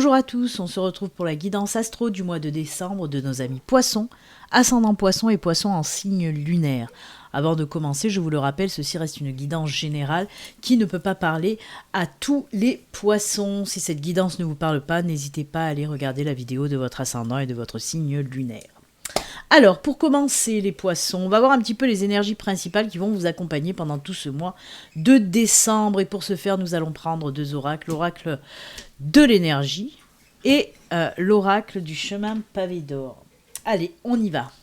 Bonjour à tous, on se retrouve pour la guidance astro du mois de décembre de nos amis poissons, ascendant poisson et poisson en signe lunaire. Avant de commencer, je vous le rappelle, ceci reste une guidance générale qui ne peut pas parler à tous les poissons. Si cette guidance ne vous parle pas, n'hésitez pas à aller regarder la vidéo de votre ascendant et de votre signe lunaire. Alors, pour commencer les poissons, on va voir un petit peu les énergies principales qui vont vous accompagner pendant tout ce mois de décembre. Et pour ce faire, nous allons prendre deux oracles, l'oracle de l'énergie et l'oracle du chemin pavé d'or. Allez, on y va.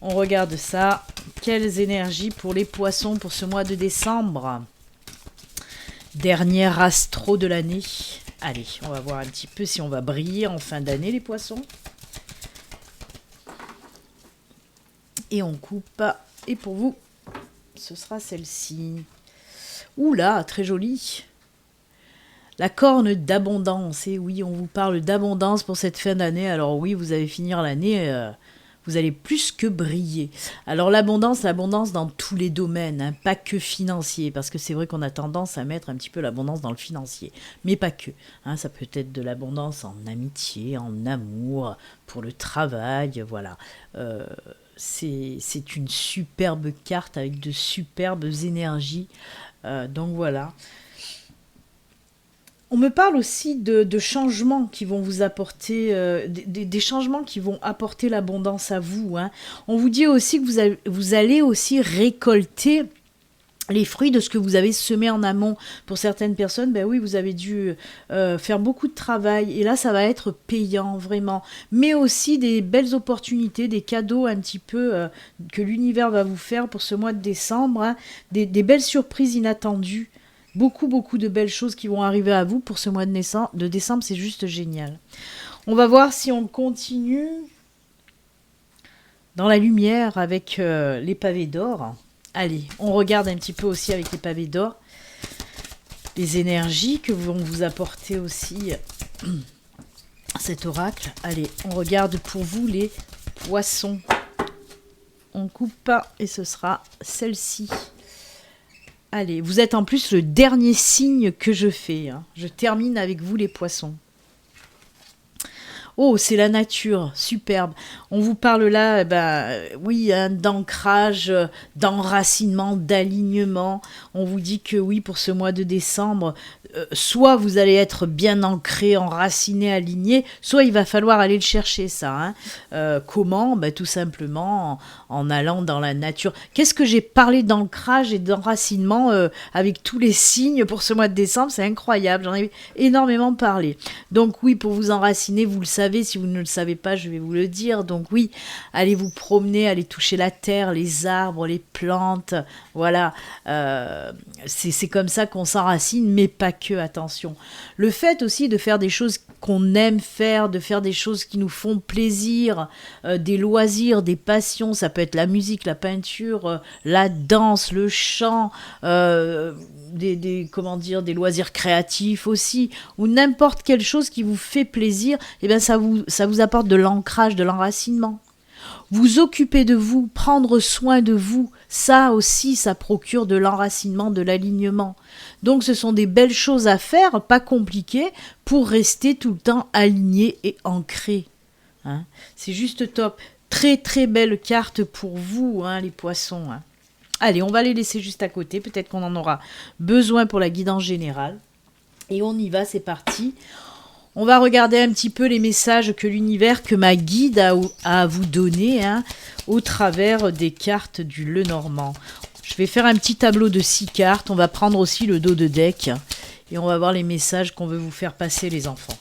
On regarde ça. Quelles énergies pour les poissons pour ce mois de décembre? Dernier astro de l'année. Allez, on va voir un petit peu si on va briller en fin d'année les poissons. Et on coupe. Et pour vous, ce sera celle-ci. Oula, très jolie. La corne d'abondance. Et oui, on vous parle d'abondance pour cette fin d'année. Alors oui, vous allez finir l'année, vous allez plus que briller. Alors l'abondance dans tous les domaines, hein, pas que financier. Parce que c'est vrai qu'on a tendance à mettre un petit peu l'abondance dans le financier. Mais pas que. Hein, ça peut être de l'abondance en amitié, en amour, pour le travail, voilà. C'est une superbe carte avec de superbes énergies. Donc voilà. On me parle aussi de changements qui vont vous apporter, des changements qui vont apporter l'abondance à vous. Hein. On vous dit aussi que vous allez aussi récolter les fruits de ce que vous avez semé en amont. Pour certaines personnes, ben oui, vous avez dû faire beaucoup de travail et là, ça va être payant, vraiment. Mais aussi des belles opportunités, des cadeaux un petit peu que l'univers va vous faire pour ce mois de décembre. Hein. Des belles surprises inattendues. Beaucoup de belles choses qui vont arriver à vous pour ce mois de décembre. C'est juste génial. On va voir si on continue dans la lumière avec les pavés d'or. Allez, on regarde un petit peu aussi avec les pavés d'or les énergies que vont vous apporter aussi cet oracle. Allez, on regarde pour vous les poissons. On coupe et ce sera celle-ci. Allez, vous êtes en plus le dernier signe que je fais. Hein. Je termine avec vous les poissons. Oh, c'est la nature, superbe. On vous parle là, oui, hein, d'ancrage, d'enracinement, d'alignement. On vous dit que oui, pour ce mois de décembre, soit vous allez être bien ancré, enraciné, aligné, soit il va falloir aller le chercher, ça. Hein. Comment? Tout simplement en allant dans la nature. Qu'est-ce que j'ai parlé d'ancrage et d'enracinement avec tous les signes pour ce mois de décembre? C'est incroyable, j'en ai énormément parlé. Donc oui, pour vous enraciner, vous le savez, si vous ne le savez pas, je vais vous le dire. Donc oui, allez vous promener, allez toucher la terre, les arbres, les plantes, voilà. C'est comme ça qu'on s'enracine, mais pas que, attention. Le fait aussi de faire des choses qu'on aime faire, de faire des choses qui nous font plaisir, des loisirs, des passions, ça peut être la musique, la peinture, la danse, le chant, des loisirs créatifs aussi, ou n'importe quelle chose qui vous fait plaisir, et bien ça vous apporte de l'ancrage, de l'enracinement. Vous occuper de vous, prendre soin de vous, ça aussi, ça procure de l'enracinement, de l'alignement. Donc ce sont des belles choses à faire, pas compliquées, pour rester tout le temps aligné et ancré. Hein. C'est juste top. Très très belle carte pour vous, hein, les poissons. Hein. Allez, on va les laisser juste à côté, peut-être qu'on en aura besoin pour la guidance générale. Et on y va, c'est parti. On va regarder un petit peu les messages que l'univers, que ma guide a à vous donner, hein, au travers des cartes du Lenormand. Je vais faire un petit tableau de 6 cartes. On va prendre aussi le dos de deck. Et on va voir les messages qu'on veut vous faire passer, les enfants.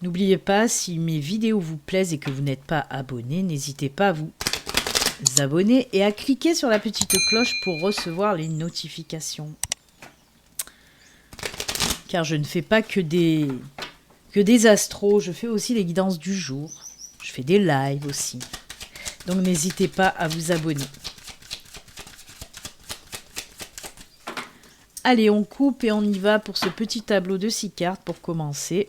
N'oubliez pas, si mes vidéos vous plaisent et que vous n'êtes pas abonné, n'hésitez pas à vous abonner et à cliquer sur la petite cloche pour recevoir les notifications. Car je ne fais pas que des astros, je fais aussi les guidances du jour. Je fais des lives aussi. Donc n'hésitez pas à vous abonner. Allez, on coupe et on y va pour ce petit tableau de 6 cartes pour commencer.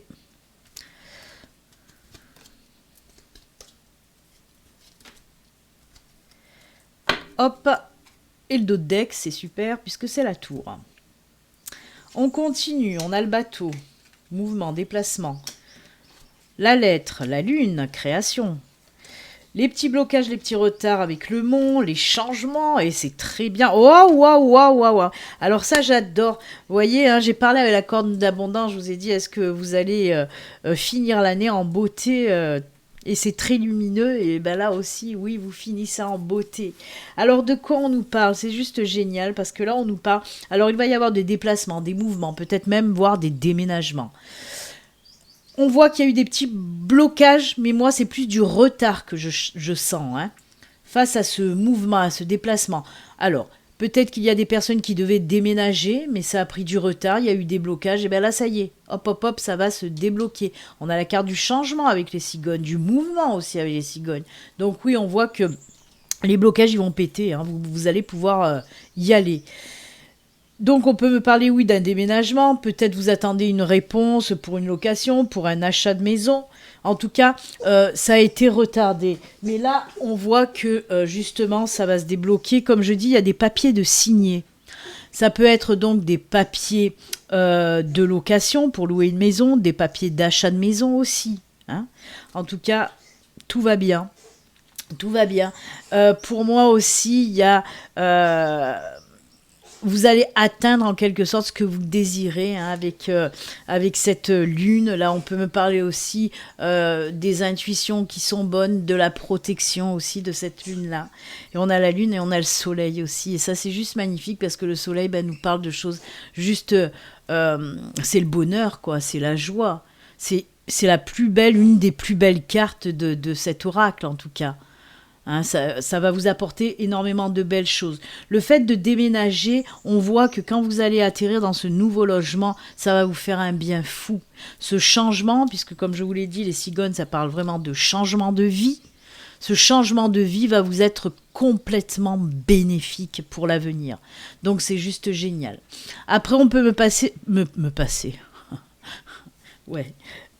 Hop, et le dos de deck, c'est super puisque c'est la tour. On continue, on a le bateau, mouvement, déplacement. La lettre, la lune, création. Les petits blocages, les petits retards avec le mont, les changements, et c'est très bien. Waouh, waouh, waouh, waouh, waouh. Alors ça, j'adore. Vous voyez, hein, j'ai parlé avec la corde d'abondance, je vous ai dit, est-ce que vous allez finir l'année en beauté et c'est très lumineux, et ben là aussi, oui, vous finissez en beauté. Alors de quoi on nous parle? C'est juste génial, parce que là, on nous parle... Alors il va y avoir des déplacements, des mouvements, peut-être même voire des déménagements. On voit qu'il y a eu des petits blocages, mais moi, c'est plus du retard que je sens, hein, face à ce mouvement, à ce déplacement. Alors, peut-être qu'il y a des personnes qui devaient déménager, mais ça a pris du retard, il y a eu des blocages, et bien là, ça y est, hop, hop, hop, ça va se débloquer. On a la carte du changement avec les cigognes, du mouvement aussi avec les cigognes. Donc oui, on voit que les blocages, ils vont péter, hein, vous allez pouvoir y aller. Donc on peut me parler, oui, d'un déménagement, peut-être vous attendez une réponse pour une location, pour un achat de maison. En tout cas, ça a été retardé. Mais là, on voit que justement, ça va se débloquer. Comme je dis, il y a des papiers de signer. Ça peut être donc des papiers de location pour louer une maison, des papiers d'achat de maison aussi, hein. En tout cas, tout va bien. Tout va bien. Pour moi aussi, il y a... vous allez atteindre en quelque sorte ce que vous désirez, hein, avec cette lune. Là, on peut me parler aussi des intuitions qui sont bonnes, de la protection aussi de cette lune-là. Et on a la lune et on a le soleil aussi. Et ça, c'est juste magnifique parce que le soleil nous parle de choses juste... c'est le bonheur, quoi. C'est la joie. C'est la plus belle, une des plus belles cartes de cet oracle, en tout cas. Hein, ça va vous apporter énormément de belles choses. Le fait de déménager, on voit que quand vous allez atterrir dans ce nouveau logement, ça va vous faire un bien fou. Ce changement, puisque comme je vous l'ai dit, les cigognes, ça parle vraiment de changement de vie. Ce changement de vie va vous être complètement bénéfique pour l'avenir. Donc c'est juste génial. Après, on peut me passer... Ouais...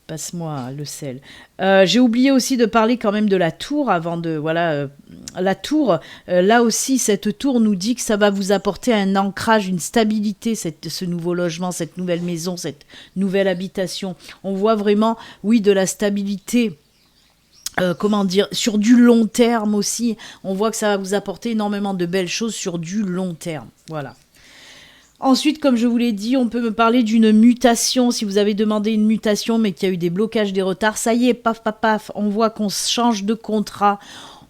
Passe-moi le sel. J'ai oublié aussi de parler quand même de la tour avant de... Voilà, la tour, là aussi, cette tour nous dit que ça va vous apporter un ancrage, une stabilité, ce nouveau logement, cette nouvelle maison, cette nouvelle habitation. On voit vraiment, oui, de la stabilité. Comment dire, sur du long terme aussi. On voit que ça va vous apporter énormément de belles choses sur du long terme. Voilà. Ensuite, comme je vous l'ai dit, on peut me parler d'une mutation. Si vous avez demandé une mutation, mais qu'il y a eu des blocages, des retards, ça y est, paf, paf, paf, on voit qu'on change de contrat.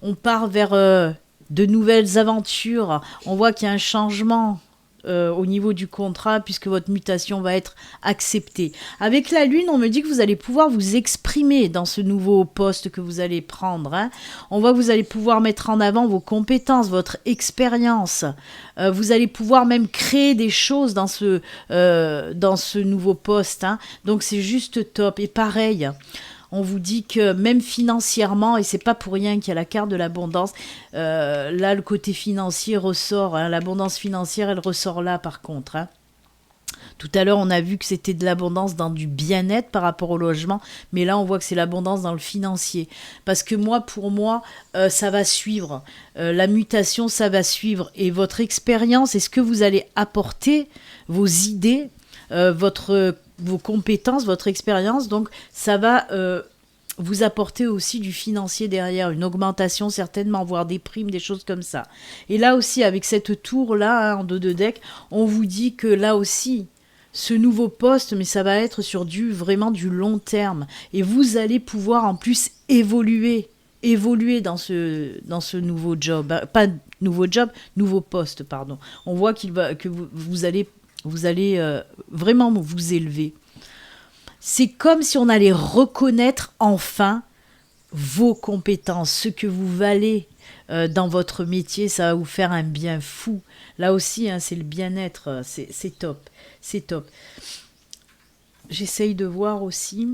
On part vers de nouvelles aventures. On voit qu'il y a un changement au niveau du contrat, puisque votre mutation va être acceptée. Avec la lune, on me dit que vous allez pouvoir vous exprimer dans ce nouveau poste que vous allez prendre, hein. On voit que vous allez pouvoir mettre en avant vos compétences, votre expérience. Vous allez pouvoir même créer des choses dans ce nouveau poste, hein. Donc c'est juste top. Et pareil, on vous dit que même financièrement, et c'est pas pour rien qu'il y a la carte de l'abondance, là le côté financier ressort, hein, l'abondance financière elle ressort là par contre, hein. Tout à l'heure on a vu que c'était de l'abondance dans du bien-être par rapport au logement, mais là on voit que c'est l'abondance dans le financier, parce que pour moi ça va suivre, la mutation ça va suivre, et votre expérience et ce que vous allez apporter, vos idées, vos compétences, votre expérience, donc ça va vous apporter aussi du financier derrière, une augmentation certainement, voire des primes, des choses comme ça. Et là aussi, avec cette tour-là, hein, en dos de deck, on vous dit que là aussi, ce nouveau poste, mais ça va être sur vraiment du long terme. Et vous allez pouvoir en plus évoluer dans ce nouveau job. Pas nouveau job, nouveau poste, pardon. On voit que vous allez vraiment vous élever. C'est comme si on allait reconnaître enfin vos compétences, ce que vous valez dans votre métier, ça va vous faire un bien fou. Là aussi, hein, c'est le bien-être, c'est top, c'est top. J'essaye de voir aussi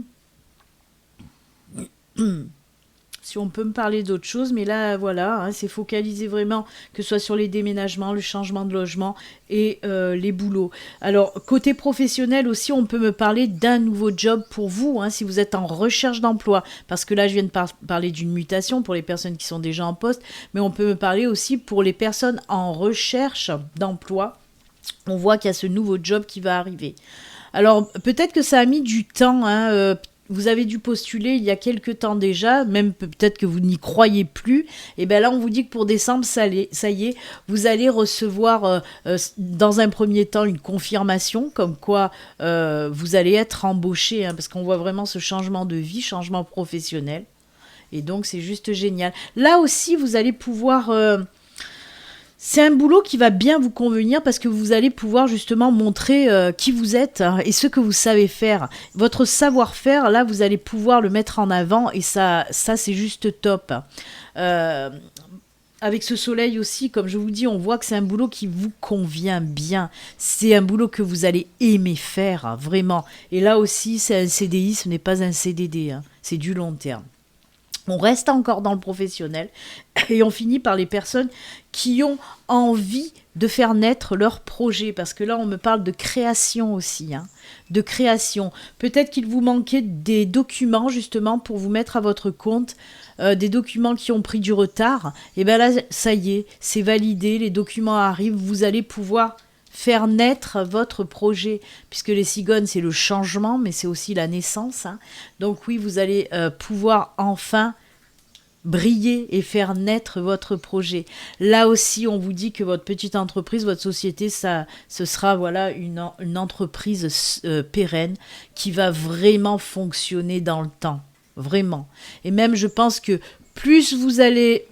si on peut me parler d'autre chose, mais là, voilà, hein, c'est focalisé vraiment, que ce soit sur les déménagements, le changement de logement et les boulots. Alors, côté professionnel aussi, on peut me parler d'un nouveau job pour vous, hein, si vous êtes en recherche d'emploi, parce que là, je viens de parler d'une mutation pour les personnes qui sont déjà en poste, mais on peut me parler aussi pour les personnes en recherche d'emploi. On voit qu'il y a ce nouveau job qui va arriver. Alors, peut-être que ça a mis du temps, hein, vous avez dû postuler il y a quelques temps déjà, même peut-être que vous n'y croyez plus. Et bien là, on vous dit que pour décembre, ça y est, vous allez recevoir dans un premier temps une confirmation comme quoi vous allez être embauché, hein, parce qu'on voit vraiment ce changement de vie, changement professionnel. Et donc, c'est juste génial. Là aussi, vous allez pouvoir... c'est un boulot qui va bien vous convenir parce que vous allez pouvoir justement montrer qui vous êtes, hein, et ce que vous savez faire. Votre savoir-faire, là, vous allez pouvoir le mettre en avant et ça c'est juste top. Avec ce soleil aussi, comme je vous dis, on voit que c'est un boulot qui vous convient bien. C'est un boulot que vous allez aimer faire, hein, vraiment. Et là aussi, c'est un CDI, ce n'est pas un CDD, hein, c'est du long terme. On reste encore dans le professionnel et on finit par les personnes qui ont envie de faire naître leur projet. Parce que là, on me parle de création aussi, hein, de création. Peut-être qu'il vous manquait des documents justement pour vous mettre à votre compte, des documents qui ont pris du retard. Et bien là, ça y est, c'est validé, les documents arrivent, vous allez pouvoir faire naître votre projet, puisque les cigognes, c'est le changement, mais c'est aussi la naissance, hein. Donc oui, vous allez pouvoir enfin briller et faire naître votre projet. Là aussi, on vous dit que votre petite entreprise, votre société, ce sera voilà une entreprise pérenne qui va vraiment fonctionner dans le temps. Vraiment. Et même, je pense que plus vous allez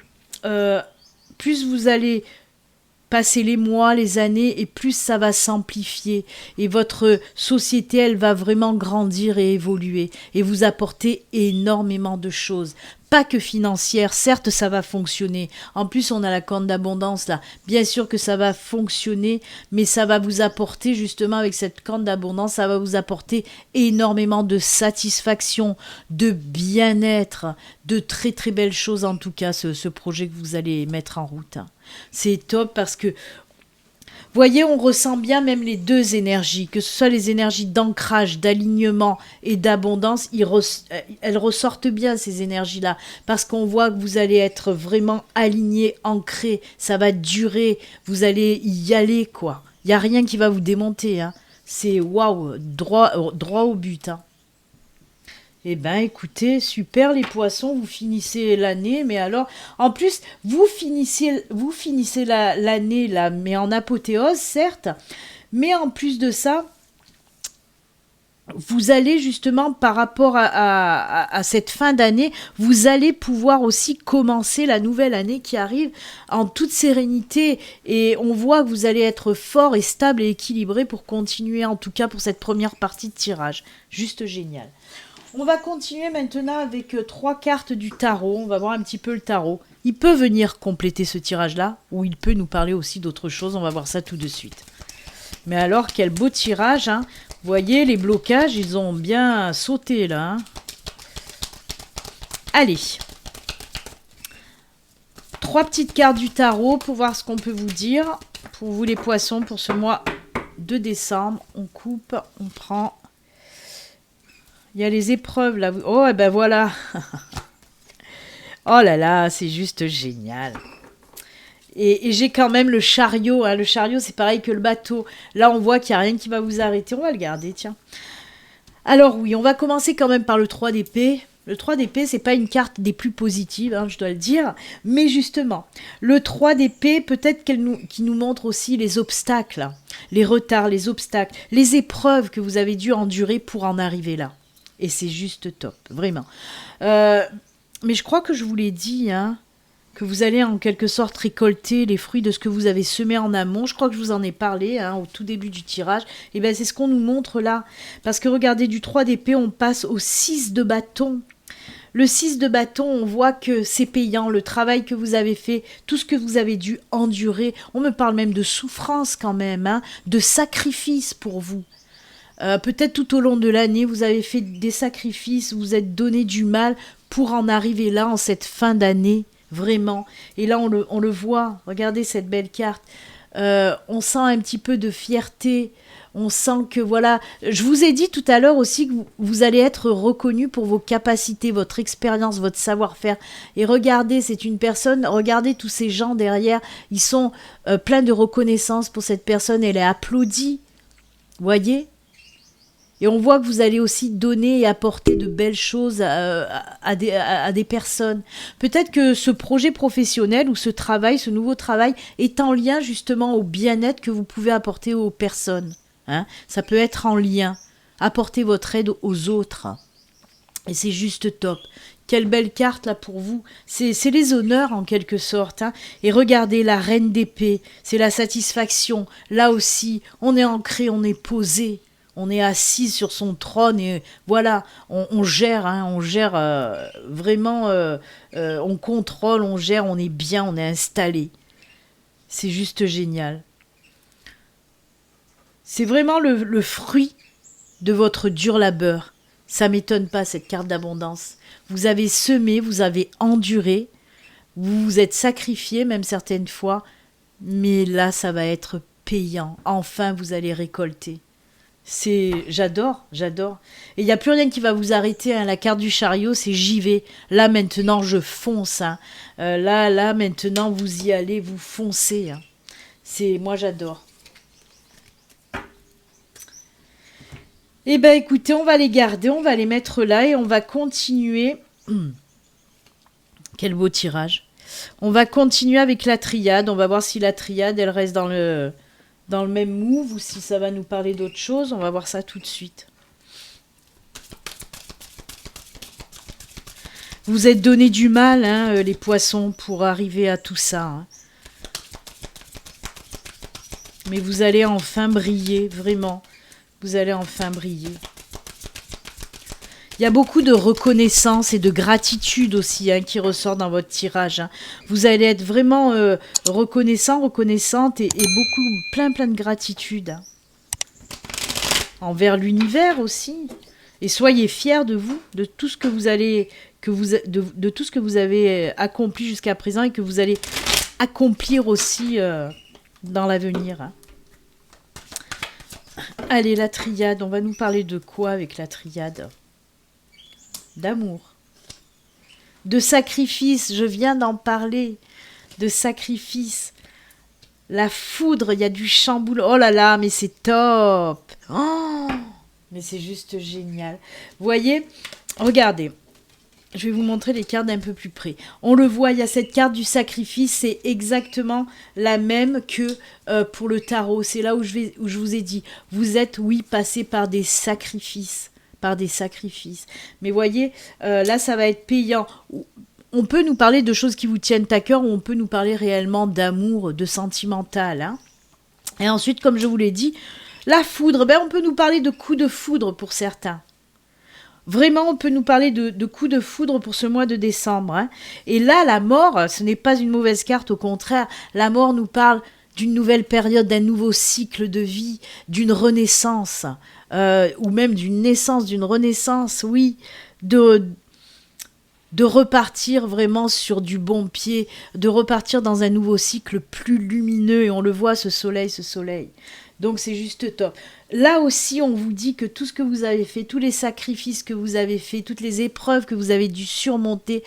passer les mois, les années, et plus ça va s'amplifier. Et votre société, elle va vraiment grandir et évoluer. Et vous apporter énormément de choses. Pas que financière, certes ça va fonctionner. En plus on a la corne d'abondance là. Bien sûr que ça va fonctionner, mais ça va vous apporter justement avec cette corne d'abondance, ça va vous apporter énormément de satisfaction, de bien-être, de très très belles choses en tout cas, ce projet que vous allez mettre en route. C'est top parce que voyez, on ressent bien même les deux énergies, que ce soit les énergies d'ancrage, d'alignement et d'abondance, elles ressortent bien ces énergies-là, parce qu'on voit que vous allez être vraiment aligné, ancré, ça va durer, vous allez y aller, quoi. Il n'y a rien qui va vous démonter, hein. C'est waouh, droit au but, hein. Eh ben, écoutez, super les poissons, vous finissez l'année, mais alors, en plus, vous finissez l'année là, mais en apothéose, certes, mais en plus de ça, vous allez justement, par rapport à cette fin d'année, vous allez pouvoir aussi commencer la nouvelle année qui arrive en toute sérénité, et on voit que vous allez être fort et stable et équilibré pour continuer, en tout cas pour cette première partie de tirage. Juste génial. On va continuer maintenant avec 3 cartes du tarot. On va voir un petit peu le tarot. Il peut venir compléter ce tirage-là, ou il peut nous parler aussi d'autre chose. On va voir ça tout de suite. Mais alors, quel beau tirage, hein. Vous voyez, les blocages, ils ont bien sauté là, hein. Allez. 3 petites cartes du tarot pour voir ce qu'on peut vous dire. Pour vous les poissons, pour ce mois de décembre. On coupe, on prend... Il y a les épreuves là. Oh, et ben voilà. Oh là là, c'est juste génial. Et j'ai quand même le chariot, hein. Le chariot, c'est pareil que le bateau. Là, on voit qu'il n'y a rien qui va vous arrêter. On va le garder, tiens. Alors oui, on va commencer quand même par le 3 d'épée. Le 3 d'épée, c'est pas une carte des plus positives, hein, je dois le dire. Mais justement, le 3 d'épée, peut-être qu'il nous montre aussi les obstacles, les retards, les obstacles, les épreuves que vous avez dû endurer pour en arriver là. Et c'est juste top, vraiment. Mais je crois que je vous l'ai dit, hein, que vous allez en quelque sorte récolter les fruits de ce que vous avez semé en amont. Je crois que je vous en ai parlé, hein, au tout début du tirage. Et bien c'est ce qu'on nous montre là. Parce que regardez, du 3 d'épée, on passe au 6 de bâton. Le 6 de bâton, on voit que c'est payant, le travail que vous avez fait, tout ce que vous avez dû endurer. On me parle même de souffrance quand même, hein, de sacrifice pour vous. Peut-être tout au long de l'année, vous avez fait des sacrifices, vous êtes donné du mal pour en arriver là, en cette fin d'année, vraiment. Et là, on le voit, regardez cette belle carte. On sent un petit peu de fierté, On sent que voilà, je vous ai dit tout à l'heure aussi que vous allez être reconnu pour vos capacités, votre expérience, votre savoir-faire. Et regardez, c'est une personne, regardez tous ces gens derrière, ils sont pleins de reconnaissance pour cette personne, elle est applaudie, voyez. Et on voit que vous allez aussi donner et apporter de belles choses à des personnes. Peut-être que ce projet professionnel ou ce travail, ce nouveau travail, est en lien justement au bien-être que vous pouvez apporter aux personnes. Hein, ça peut être en lien. Apporter votre aide aux autres. Et c'est juste top. Quelle belle carte là pour vous. C'est les honneurs en quelque sorte. Hein. Et regardez, la reine d'épée, c'est la satisfaction. Là aussi, on est ancré, on est posé. On est assis sur son trône et voilà, on gère, hein, on gère vraiment, on contrôle, on gère, on est bien, on est installé. C'est juste génial. C'est vraiment le fruit de votre dur labeur. Ça m'étonne pas, cette carte d'abondance. Vous avez semé, vous avez enduré, vous vous êtes sacrifié même certaines fois, mais là, ça va être payant. Enfin, vous allez récolter. J'adore. Et il n'y a plus rien qui va vous arrêter. Hein. La carte du chariot, c'est j'y vais. Là, maintenant, je fonce. Hein. Là, maintenant, vous y allez, vous foncez. Hein. Moi, j'adore. Eh bien, écoutez, on va les garder, on va les mettre là et on va continuer. Quel beau tirage. On va continuer avec la triade. On va voir si la triade, elle reste dans le même move ou si ça va nous parler d'autre chose. On va voir ça tout de suite. Vous êtes donné du mal, hein, les poissons, pour arriver à tout ça. Hein. Mais vous allez enfin briller, vraiment. Vous allez enfin briller. Il y a beaucoup de reconnaissance et de gratitude aussi hein, qui ressort dans votre tirage. Hein. Vous allez être vraiment reconnaissante et plein de gratitude. Hein. Envers l'univers aussi. Et soyez fiers de vous, de tout ce que vous allez, de tout ce que vous avez accompli jusqu'à présent et que vous allez accomplir aussi dans l'avenir. Hein. Allez, la triade, on va nous parler de quoi avec la triade ? D'amour. De sacrifice, je viens d'en parler. De sacrifice. La foudre, il y a du chamboule. Oh là là, mais c'est top. Oh, mais c'est juste génial. Vous voyez, regardez. Je vais vous montrer les cartes d'un peu plus près. On le voit, il y a cette carte du sacrifice, c'est exactement la même que pour le tarot. C'est là où je vous ai dit, vous êtes, oui, passé par des sacrifices. Mais voyez, là, ça va être payant. On peut nous parler de choses qui vous tiennent à cœur ou on peut nous parler réellement d'amour, de sentimental. Hein. Et ensuite, comme je vous l'ai dit, la foudre, on peut nous parler de coups de foudre pour certains. Vraiment, on peut nous parler de coups de foudre pour ce mois de décembre. Hein. Et là, la mort, ce n'est pas une mauvaise carte, au contraire. La mort nous parle d'une nouvelle période, d'un nouveau cycle de vie, d'une renaissance, ou même d'une naissance, d'une renaissance, oui, de repartir vraiment sur du bon pied, de repartir dans un nouveau cycle plus lumineux. Et on le voit, ce soleil. Donc c'est juste top. Là aussi, on vous dit que tout ce que vous avez fait, tous les sacrifices que vous avez fait, toutes les épreuves que vous avez dû surmonter,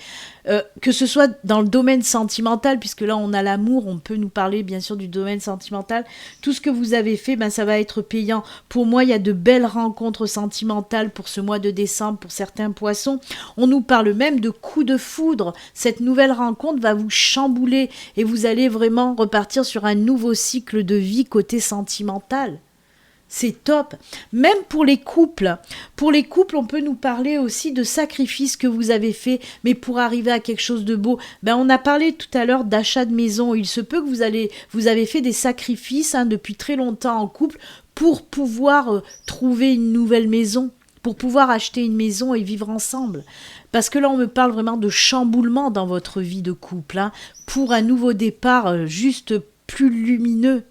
que ce soit dans le domaine sentimental, puisque là on a l'amour, on peut nous parler bien sûr du domaine sentimental, tout ce que vous avez fait, ça va être payant. Pour moi, il y a de belles rencontres sentimentales pour ce mois de décembre, pour certains poissons. On nous parle même de coups de foudre. Cette nouvelle rencontre va vous chambouler et vous allez vraiment repartir sur un nouveau cycle de vie côté sentimental. C'est top. Même pour les couples. Pour les couples, on peut nous parler aussi de sacrifices que vous avez faits, mais pour arriver à quelque chose de beau. On a parlé tout à l'heure d'achat de maison. Il se peut que vous avez fait des sacrifices depuis très longtemps en couple pour pouvoir trouver une nouvelle maison, pour pouvoir acheter une maison et vivre ensemble. Parce que là, on me parle vraiment de chamboulement dans votre vie de couple, pour un nouveau départ juste plus lumineux.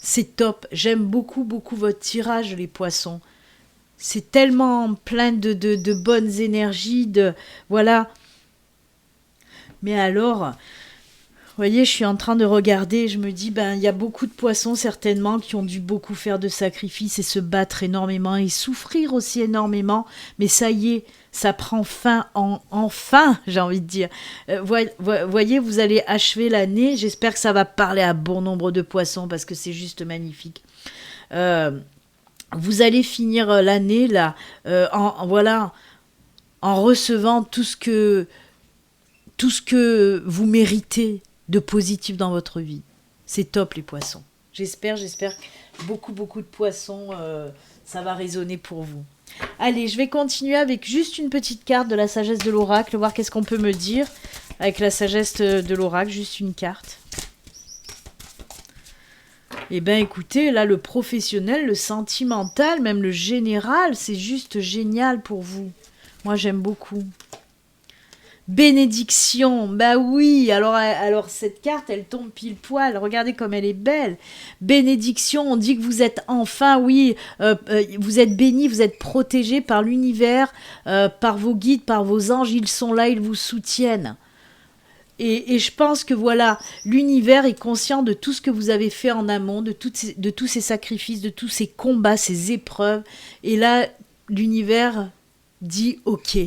C'est top, j'aime beaucoup votre tirage, les poissons. C'est tellement plein de bonnes énergies, voilà. Mais alors, voyez, je suis en train de regarder, je me dis, ben, il y a beaucoup de poissons certainement qui ont dû beaucoup faire de sacrifices et se battre énormément et souffrir aussi énormément. Mais ça y est, ça prend fin, enfin, j'ai envie de dire. Voyez, vous allez achever l'année. J'espère que ça va parler à bon nombre de poissons parce que c'est juste magnifique. Vous allez finir l'année là, voilà, en recevant tout ce que vous méritez de positif dans votre vie. C'est top les poissons. J'espère que beaucoup de poissons, ça va résonner pour vous. Allez, je vais continuer avec juste une petite carte de la sagesse de l'oracle, voir qu'est-ce qu'on peut me dire avec la sagesse de l'oracle, juste une carte. Eh bien écoutez, là le professionnel, le sentimental, même le général, c'est juste génial pour vous. Moi j'aime beaucoup. Bénédiction, bah oui, alors cette carte, elle tombe pile poil, regardez comme elle est belle. Bénédiction, on dit que vous êtes enfin, oui, vous êtes béni, vous êtes protégé par l'univers, par vos guides, par vos anges, ils sont là, ils vous soutiennent. Et je pense que voilà, l'univers est conscient de tout ce que vous avez fait en amont, de tous ces sacrifices, de tous ces combats, ces épreuves. Et là, l'univers dit « Ok ».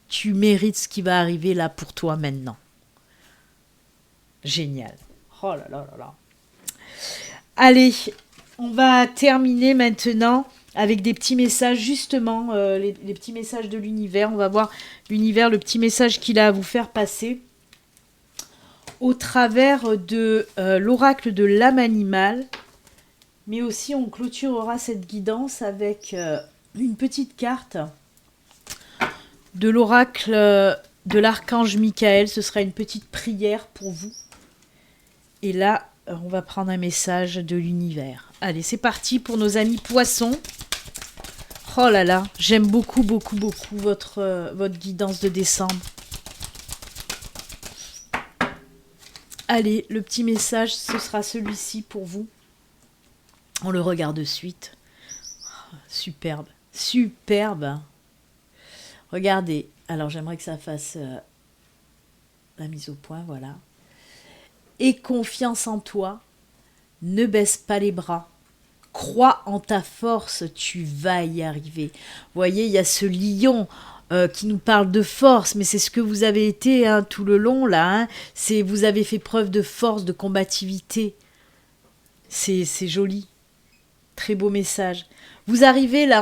Tu mérites ce qui va arriver là pour toi maintenant. Génial. Oh là là là là. Allez, on va terminer maintenant avec des petits messages, justement, les petits messages de l'univers. On va voir l'univers, le petit message qu'il a à vous faire passer au travers de l'oracle de l'âme animale. Mais aussi, on clôturera cette guidance avec une petite carte de l'oracle de l'archange Michael. Ce sera une petite prière pour vous. Et là, on va prendre un message de l'univers. Allez, c'est parti pour nos amis poissons. Oh là là, j'aime beaucoup votre guidance de décembre. Allez, le petit message, ce sera celui-ci pour vous. On le regarde de suite. Oh, superbe, superbe. Regardez, alors j'aimerais que ça fasse la mise au point, voilà. Aie confiance en toi, ne baisse pas les bras, crois en ta force, tu vas y arriver. Vous voyez, il y a ce lion qui nous parle de force, mais c'est ce que vous avez été hein, tout le long là. Hein. Vous avez fait preuve de force, de combativité. C'est joli, très beau message. Vous arrivez là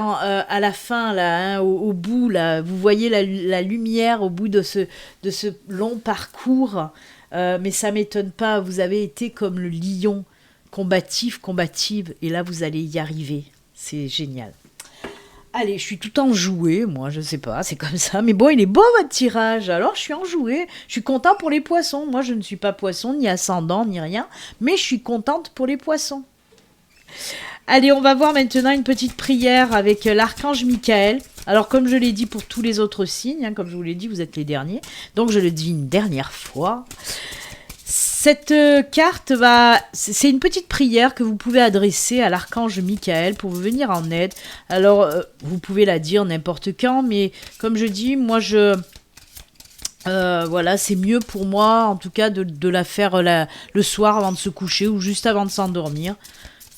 à la fin, là, hein, au bout, là, vous voyez la lumière au bout de ce long parcours, mais ça ne m'étonne pas, vous avez été comme le lion, combative, et là vous allez y arriver, c'est génial. Allez, je suis tout enjouée, moi, je sais pas, c'est comme ça, mais bon, il est beau votre tirage, alors je suis enjouée, je suis content pour les poissons, moi je ne suis pas poisson, ni ascendant, ni rien, mais je suis contente pour les poissons. Allez, on va voir maintenant une petite prière avec l'archange Michael. Alors, comme je l'ai dit pour tous les autres signes, hein, comme je vous l'ai dit, vous êtes les derniers. Donc, je le dis une dernière fois. Cette carte c'est une petite prière que vous pouvez adresser à l'archange Michael pour vous venir en aide. Alors, vous pouvez la dire n'importe quand, mais comme je dis, moi, voilà, c'est mieux pour moi, en tout cas, de la faire le soir avant de se coucher ou juste avant de s'endormir.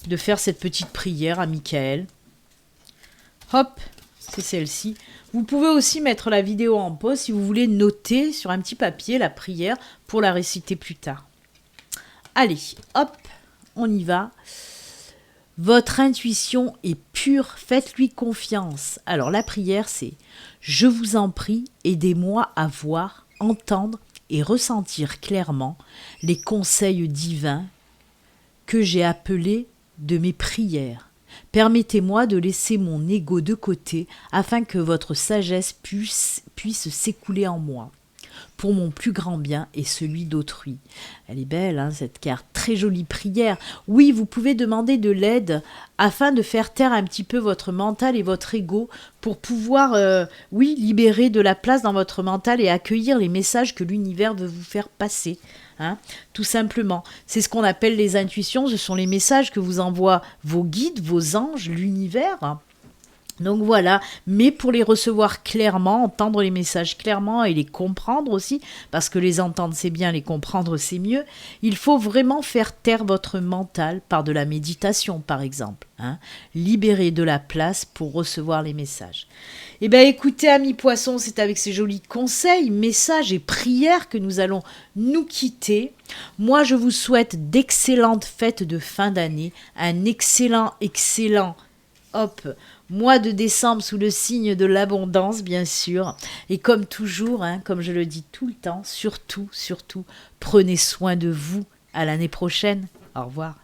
De faire cette petite prière à Michael. Hop, c'est celle-ci. Vous pouvez aussi mettre la vidéo en pause si vous voulez noter sur un petit papier la prière pour la réciter plus tard. Allez, hop, on y va. Votre intuition est pure, faites-lui confiance. Alors la prière c'est « Je vous en prie, aidez-moi à voir, entendre et ressentir clairement les conseils divins que j'ai appelés de mes prières. Permettez-moi de laisser mon ego de côté afin que votre sagesse puisse s'écouler en moi, pour mon plus grand bien et celui d'autrui. » Elle est belle, hein, cette carte. Très jolie prière. Oui, vous pouvez demander de l'aide afin de faire taire un petit peu votre mental et votre ego pour pouvoir, oui, libérer de la place dans votre mental et accueillir les messages que l'univers veut vous faire passer. Hein, tout simplement. C'est ce qu'on appelle les intuitions. Ce sont les messages que vous envoient vos guides, vos anges, l'univers. Donc voilà, mais pour les recevoir clairement, entendre les messages clairement et les comprendre aussi, parce que les entendre c'est bien, les comprendre c'est mieux, il faut vraiment faire taire votre mental par de la méditation par exemple. Libérer de la place pour recevoir les messages. Eh bien écoutez amis poissons, c'est avec ces jolis conseils, messages et prières que nous allons nous quitter. Moi je vous souhaite d'excellentes fêtes de fin d'année, un excellent mois de décembre sous le signe de l'abondance, bien sûr. Et comme toujours, comme je le dis tout le temps, surtout, prenez soin de vous. À l'année prochaine. Au revoir.